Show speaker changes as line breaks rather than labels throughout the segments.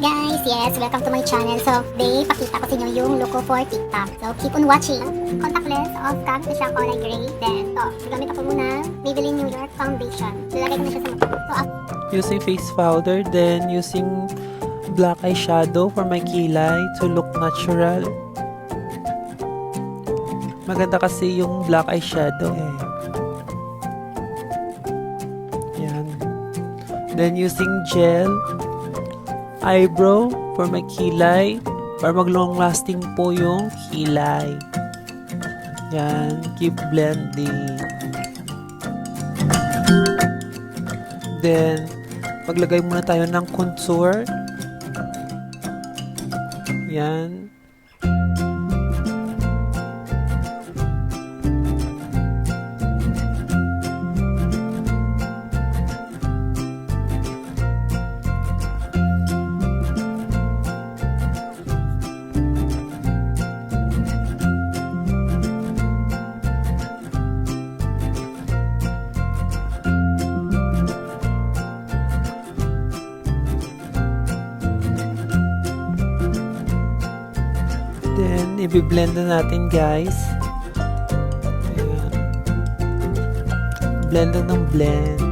guys! Yes, welcome to my channel. So, today, pakita ko sa inyo yung look ko for TikTok. So, keep on watching. Contact lens of Kang na siya kulay gray. Then, gamit ako muna Maybelline New York Foundation. Lalagay ko na siya sa mukha. So,
using face powder, then using black eyeshadow for my kilay to look natural. Maganda kasi yung black eyeshadow eh. Yan. Then using gel eyebrow for my kilay para mag long lasting po yung kilay. Yan. Keep blending. Then maglagay muna tayo ng contour. Yan. Then, i-blend na natin guys. Ayan. Blend lang ng blend.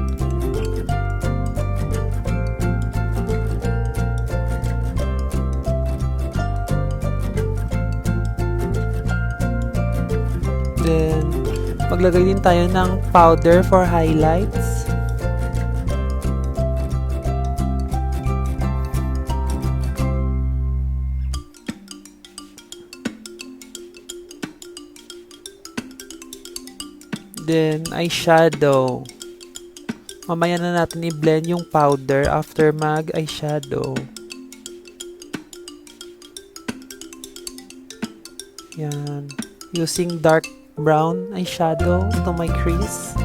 Then, maglagay din tayo ng powder for highlights. Then, eyeshadow. Mamaya na natin i-blend yung powder after mag-eyeshadow. Yan. Using dark brown eyeshadow to my crease.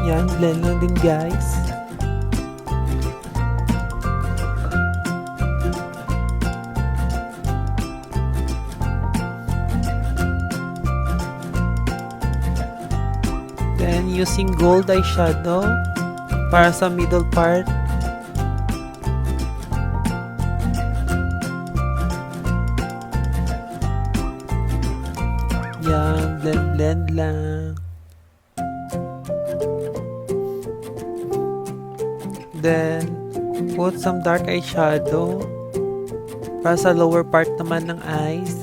Yan, blend lang din guys. Then, using gold eyeshadow para sa middle part. Yan, blend lang. Then, put some dark eyeshadow para sa lower part naman ng eyes.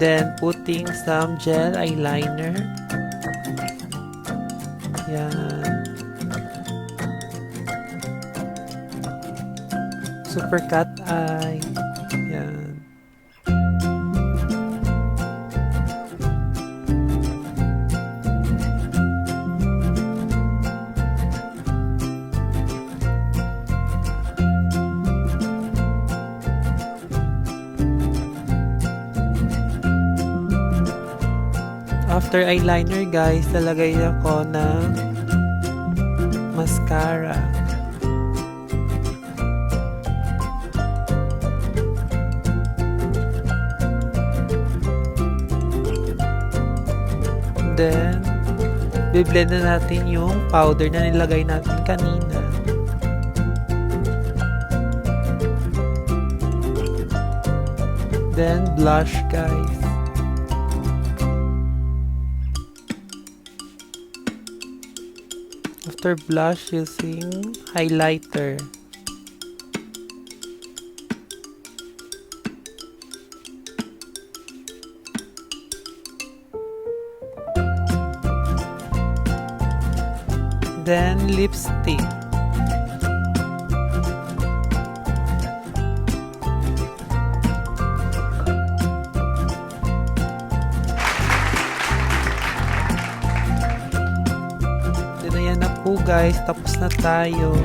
Then, putting some gel eyeliner. Yan. Super cat eye. Yan. After eyeliner guys, lalagay ako ng mascara. Then, biblend na natin yung powder na nilagay natin kanina. Then, blush guys. After blush, using highlighter. Then, lipstick. Then, ayan na po guys. Tapos na tayo.